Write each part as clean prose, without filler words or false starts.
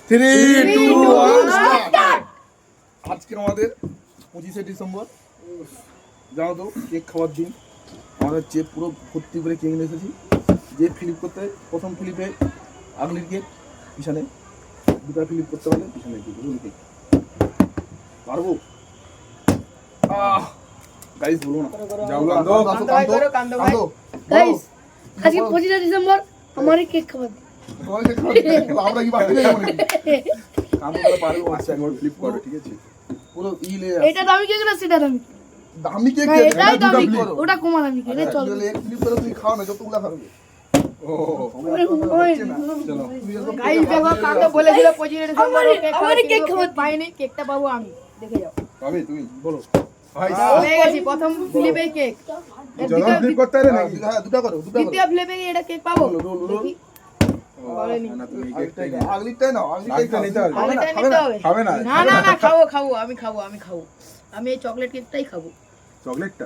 3, 2, 1 start. আজকে আমাদের 25শে December, জানো তো কেক খাওয়ার দিন। আমরা হচ্ছে পুরো ভর্তি করে কেক নিয়ে এসেছি। যে ফিলিপ করতে হয়, প্রথম ফিলিপে আগলির কেক, পিছনে দুটা ফিলিপ করতে পারলে পিছনে রোল কেক পারবো। গাইস বলো না, যাও কান্দো গাইস, আজকে 25শে ডিসেম্বর আমারই কেক খাওয়া দিন। আমরা কি বাকি নেই মনে কাম করে পারবো। আচ্ছা একবার ফ্লিপ করো, ঠিক আছে? পুরো ইলে এটা দামি কেক না সেটা দামি? দামি কেক না, কে? এটাই দুটো দামি, flip করো। ওটা কমা দামি কেক। এটা চল। তাহলে এক ফ্লিপ করে তুই খাও না, যতগুলা খাবে। ও চলো গাইস দেখো, কান্দো বলেছিল 25শে ডিসেম্বর কেক আমারই কেক খাওয়া দিন। পাইনি, কেকটা পাবো আমি, দেখে যাও। পাবে তুমি বলো। ভাই পেয়ে গেছি প্রথম ফ্লিপে কেক। যখন ফ্লিপ করতে হবে নাকি? হ্যাঁ দুটো করো, দুটো করো। দ্বিতীয় ফ্লিপে এটা কেক পাবো। Roll roll roll. দেখি। বলেনি। না তুমি এই কেকটাই নাও। আগলিটাই নাও, আগলিটাই আগলিটা নিতে হবে। খাবে না, আগলিটা খাবে নিতে না। হবে। খাবে না? না না না, খাবো আমি খাবো। আমি এই চকলেট কেকটাই খাবো। চকলেটটা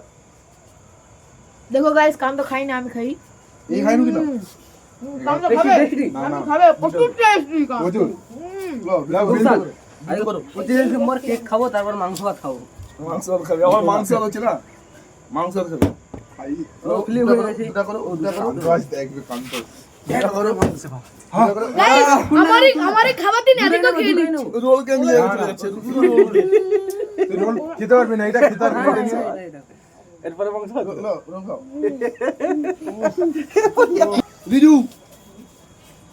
দেখো গাইস, কান্দো খাই না, আমি খাই। এই খাই নুকি না। কান্দো খাবে, না, আমি না। খাবে, প্রচুর টেস্টি কান্দো। প্রচুর। লাও লাও, বিল বিল করো। আগে 25শে ডিসেম্বর কেক খাবো, তারপর মাংস ভাত খাবো। মাংস ভাত খাবে। আমার মাংস ভাত হচ্ছে না, মাংস ভাত খাবে। খাই। ও ফ্লিপ হয়ে গেছে। দুটো করো, দুটো করো। কান্ত আজ দেখবে কান্ত। দুটো করো, মাংস ভাত। হ্যাঁ। দুটো করো। গাইস, আমারই খাবার দিন, এদিকে খেয়ে নিচ্ছি। রোল কেক নিয়ে না, চলে না। যাচ্ছে। তুই রোল খেতে পারবি না, এটা খেতে পারবি না, এটা নিয়ে। এরপরে মাংস ভাত। লাও, রোল খাও। রিজু,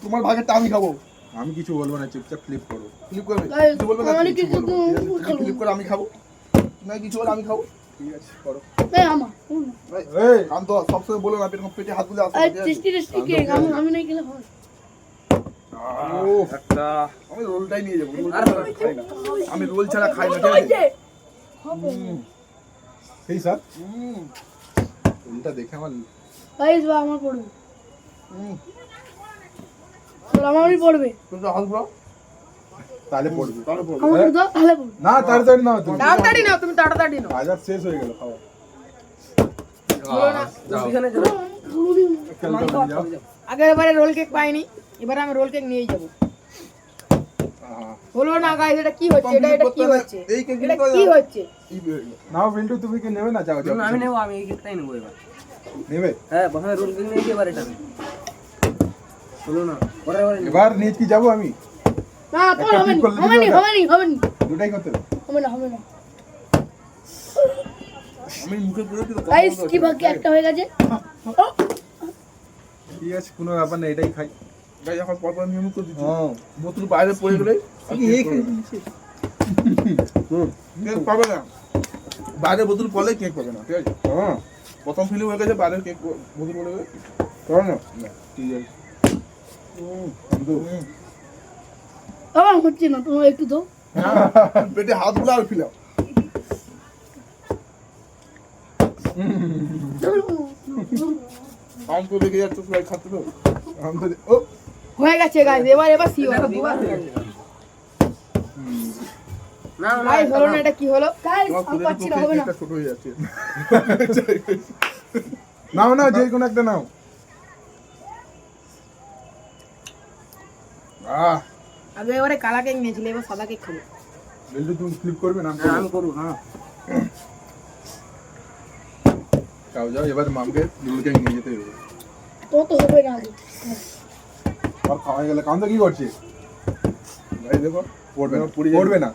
তোমার ভাগেরটা আমি খাবো। আমি কিছু বলবো না, চুপচাপ ফ্লিপ করো। ফ্লিপ করবে? গাইস, কিছু বলবে না? আমারই কিছু কেক বলবো না। তো খাবো। ফ্লিপ করে আমি খাবো। না কিছু বলে আমি খাবো। ঠিক আছে করো। এই আমার। এই কান্ত সবসময় বলে না, এরকম পেটে হাত তুলে আসো। আর টেস্টি কেক আমি নাই খেলে হয়। ও একটা আমি রোলটাই নিয়ে যাবো। রোল ছাড়া খাই না। আমি রোল ছাড়া খাই না, ঠিক আছে? সেই স্যার হুম, রোলটা দেখে আমার গাইস বা আমার পড়বে। হুম। আমারই পড়বে। তুমি হাত ঘুরাও, তালে পড়বে। তাহলে পড়বে। আমার দাও তাহলে পড়বে। না তাড়াতাড়ি নাও তুমি। তাড়াতাড়ি নাও, তুমি তাড়াতাড়ি নাও। বাজার শেষ হয়ে গেল, খাওয়া। বলো না। পিছনে চলো। খেলতে হবে, যাও। আগের বারে রোল কেক পাইনি, এবারে আমি রোল কেক নিয়েই যাবো। বলো না গাইস, এটা কি হচ্ছে? এটা কি হচ্ছে? এই কেক এটা কি হচ্ছে? নাও বিল্টু, তুমি কি নেবে না? যাও যাও। আমি নেবো, আমি এই কেকটাই নেবো এবার। নেবে? হ্যাঁ, প্রথমে রোল কেক নিয়েছি, এবার এটা নেবো। বলো না, পরে নেবো। এবার নিয়ে কি যাবো আমি? না তোমার একটা হবে flip করলে না, দিবি ওটা? হবে না। দুটাই করতে হবে। হবে না। আমি মুখে পুরো দিতে গাইস কি ভাগ্যে একটা হয়ে গেছে। ঠিক আছে, কোনো ব্যাপার না, এটাই খাই। গাই এখন পর পর নিয়মিত দিচ্ছি। হ্যাঁ। বোতল বাইরে পড়ে গেলে কেক পাবে না। বাইরে বোতল পড়লে কেক পাবে না, ঠিক আছে? হ্যাঁ, প্রথম ফিলিং হয়ে গেছে, বাইরে কেক বোতল পড়ে গেলে করো না। না, ঠিক আছে। আমার হচ্ছে না, তুমি একটু দাও। পেটে হাত গুলো আর ফিলাও। আম তো লেগে যাচ্ছে, সবাই খাচ্ছে তো। আমি তো ও হয়ে গেছে গাইস, এবার সিও। না না, গাইস হলো না, এটা কি হলো? গাইস তোমার আমি ফুলের পাচ্ছি না, পক্ষে হবে না। কেকটা ছোট হয়ে যাচ্ছে। নাও না, যে কোনো একটা নাও। আগে এবারে কালা কেক নিয়েছিলে, এবার সাদা কেক খাবো। বিল্টু তুমি ফ্লিপ করবে না? হ্যাঁ, আমি করবো। হ্যাঁ, যাও যাও, এবার মামকে রোল কেক নিয়ে যেতে হবে। তো হবে না আগে। আর খাওয়া গেলে কান্ত কি করছিস? ভাই দেখো, পড়বে না, পড়ে যাবে। পড়বে না।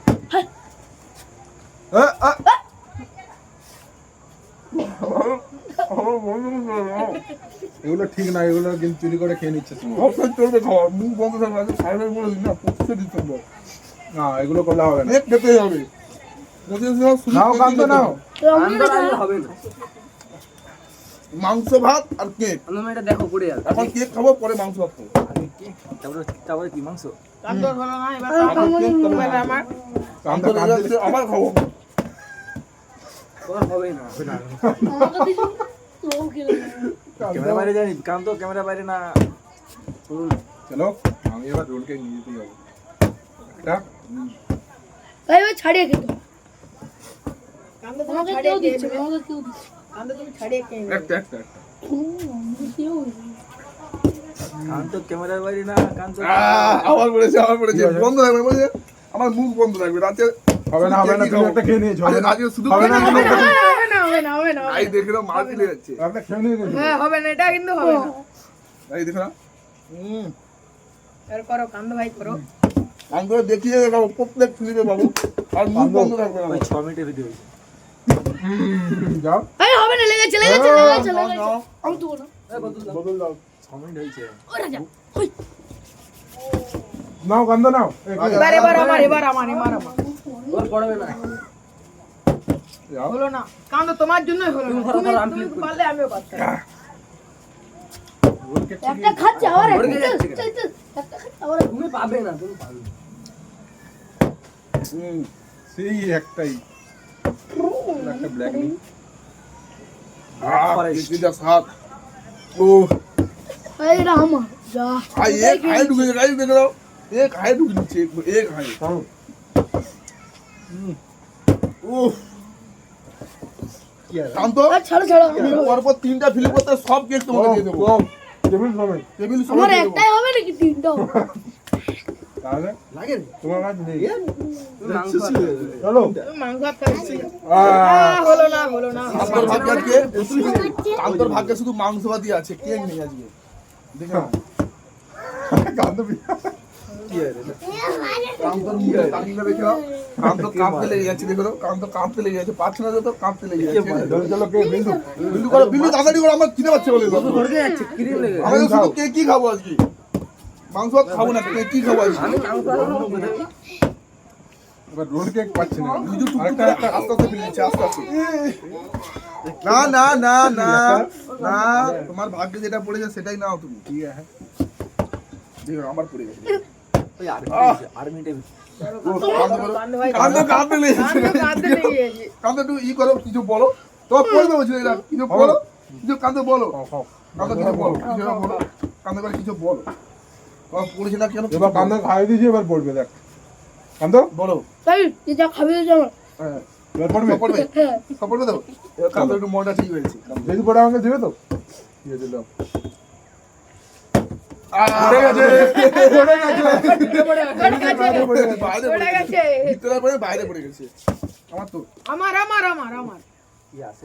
এগুলো ঠিক না, এগুলো কিন্তু চুরি করে খেয়ে নিচ্ছে তুমি। সবসময় চলবে খাওয়া, মুখ বন্ধ থাকবে। আজকে সাড়ে বলে দিন না, 25শে ডিসেম্বর না, এগুলো করলে হবে না। কেক খেতেই হবে। 25শে শুধু নাও কেক কান্ত খেতে নাও। হবে। তো আমি আন্দোলন আনলে হবে না। মাংস ভাত আর কেক। আন্দোলন এটা দেখো পড়ে যাবে। এখন কেক খাবো, পরে মাংস ভাত খাবো। তারপরে কি মাংস? কান্দো হলো না, এবার আমার আমার কান্ত লেগে যাচ্ছে, আবার খাবো। তোমার হবেই না। আমাকে দিছো তো খেলে। ক্যামেরা বাইরে জানি, কান্ত ক্যামেরা বাইরে না। চলুন। চলো, আমি এবার রোল কেক নিয়ে যেতে যাবো। এটা গাইস ভাই ছাড়িয়ে খেতে। কান্দো তুমি আমাকে ছাড়িয়ে কেউ দিচ্ছে, খেয়ে আমাকে কেউ দিচ্ছে। কান্দো তুমি ছাড়িয়ে খেয়ে নেবে। একটা কেউ কান্ত ক্যামেরার বাইরে না, কান্ত আবার পড়েছে বন্ধ থাকবে বলছে আমার মুখ বন্ধ থাকবে রাতে হবে না তুমি একটা খেয়ে নিয়েছো হবে না আজকে শুধু হবে না তুমি একটা হবে না হবে না হবে না আই দেখে না মার দিলে যাচ্ছে একটা খেয়ে নিয়েছো হ্যাঁ হবে না, এটা কিন্তু হবে না। আই দেখে না এর করো কান্দ ভাই করো। আমি তো দেখিয়ে দেখাবো প্রত্যেক ফিলিপে বাবু আর মুখ বন্ধ থাকবে না ওই 6 মিনিটের ভিডিও যাও এই হবে না, লেগেছে আমি তো না বদল দাও 6 মিনিট হয়েছে। ও রাজা ওই নাও গন্ধ নাও এবার আমার ওর পড়বে না। যাও হলো না কান্দ, তোমার জন্যই হলো না। তুমি ধরো, আমি তুমি click পারলে আমিও পারতাম। একটা খাচ্ছে আবার ওর কে যাচ্ছে চল চল একটা খাচ্ছে আবার তুমি পাবে না, তুমি পাবে না। সেই একটাই একটা ব্ল্যাক নেই এটা সাত ও এই রা আমার যা আই এক হাই ঢুকে গাই দেখে দাও এক হাই ঢুকে দিচ্ছে এক হাই ও কি আছে শান্ত ছাড়ো ছাড়ো পরপর তিনটা ফিলিপ করতে সব কেক তোমাকে দিয়ে দেবো কম টেবিল সমেত টেবিল সব আমার একটাই হবে নাকি তিনটা তাহলে লাগে না? তোমার কাছে নেই তুমি মাংস আছে। চলো তুমি মাংস ভাত খাচ্ছি। আহ, হলো না শান্তর ভাগ্যে আজকে শান্তর ভাগ্যে শুধু মাংস ভাতই আছে কেক নেই আজকে দেখে নাও কাঁদ বি- কি আছে এটা? শান্তর মুখে তাকিয়ে দেখে নাও শান্ত কাঁপতে লেগে যাচ্ছে দেখো তো শান্ত কাঁপতে লেগে যাচ্ছে পাচ্ছে না তো কাঁপতে লেগে যাচ্ছে চলো চলো কে বিন্দু বিল্লু করো বিল্লু তাড়াতাড়ি করো আমার খিদে পাচ্ছে বলে শুধু ঘুরতে যাচ্ছে, ক্রিম লেগে। আমি তো শুধু কেকই খাবো আজকে মাংস ভাত খাবো না কেকই খাবো আজকে আমি মাংস আনবো না কোথায়? এবার রোল কেক পাচ্ছি না নিজে টুকটুক আরেকটা করে আস্তে আস্তে ফিরে দিচ্ছে আস্তে আস্তে না না না না না তোমার ভাগ্যে যেটা পড়েছে সেটাই নাও তুমি কি আছে দেখো আমার পড়ে গেছে ওই আর মিনিটের ভিতরে। কান্দ ভাই কাঁদতে লেগে যাচ্ছে কাঁদতে লেগে গেছে। কাঁদতে একটু ই করো কিছু বলো তোমার পড়বে বলছিল এটা কিছু বলো কিছু কাঁদতে বলো খাও খাও কাঁদতে কিছু বলো কিছু একটা বলো কাঁদতে করে কিছু বলো তোমার পড়েছে না কেন এবার কান্দা খাইয়ে দিয়েছি এবার পড়বে দেখ কান্দ বলো তাই যে যা খাবে তো আমার হ্যাঁ এবার পড়বে সব পড়বে হ্যাঁ সব পড়বে তো এবার কাঁদতে একটু মনটা ঠিক হয়েছে যদি পড়ে আমাকে দেবে তো দিয়ে দিলাম পড়ে গেছে পড়ে গেছে বাইরে পড়ে গেছে। ভিতরে পড়ে বাইরে পড়ে গেছে আমার তো আমার কি আছে?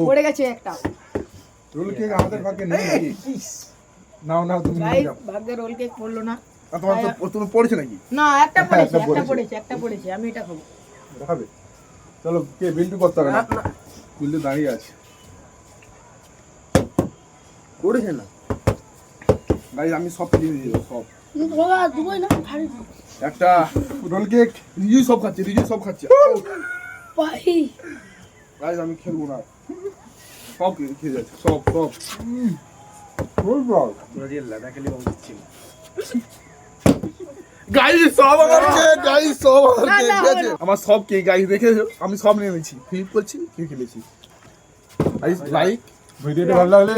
পড়ে গেছে একটা। রোল কেক আমাদের ভাগ্যে নেই নাকি নাও নাও তুমি নিয়ে গাইস যাও ভাগ্যে রোল কেক পড়লো না। আর তোমার তো তুমি পড়েছে নাকি না একটা পড়েছে, একটা একটা পড়েছে। আমি এটা খাবো। দেখাবে চলো কে বিল্টু করতে হবে না বিল্টু দাঁড়িয়ে আছে পড়েছে না। গাইস আমি সব কিনে দিয়ে দেবো সব তোমাকে আর দুবই না ছাড়ি একটা রোল কেক রিজু সব খাচ্ছে ভাই গাইস আমি খেলবো না সব খেয়ে যাচ্ছে সব রোল বল তোরা যে লাদাখালি বল দিচ্ছিস। গাইস সব আমার কেক গাইস সব আমার না, কেক না, ঠিক আছে আমার সব কেক গাইস দেখেছো আমি সব নিয়ে নিয়েছি ফ্লিপ করছি কি খেলেছি গাইস লাইক ভিডিওটা ভালো লাগলে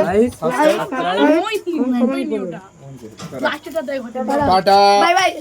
লাইক লাস্টটা দেখ টাটা বাই বাই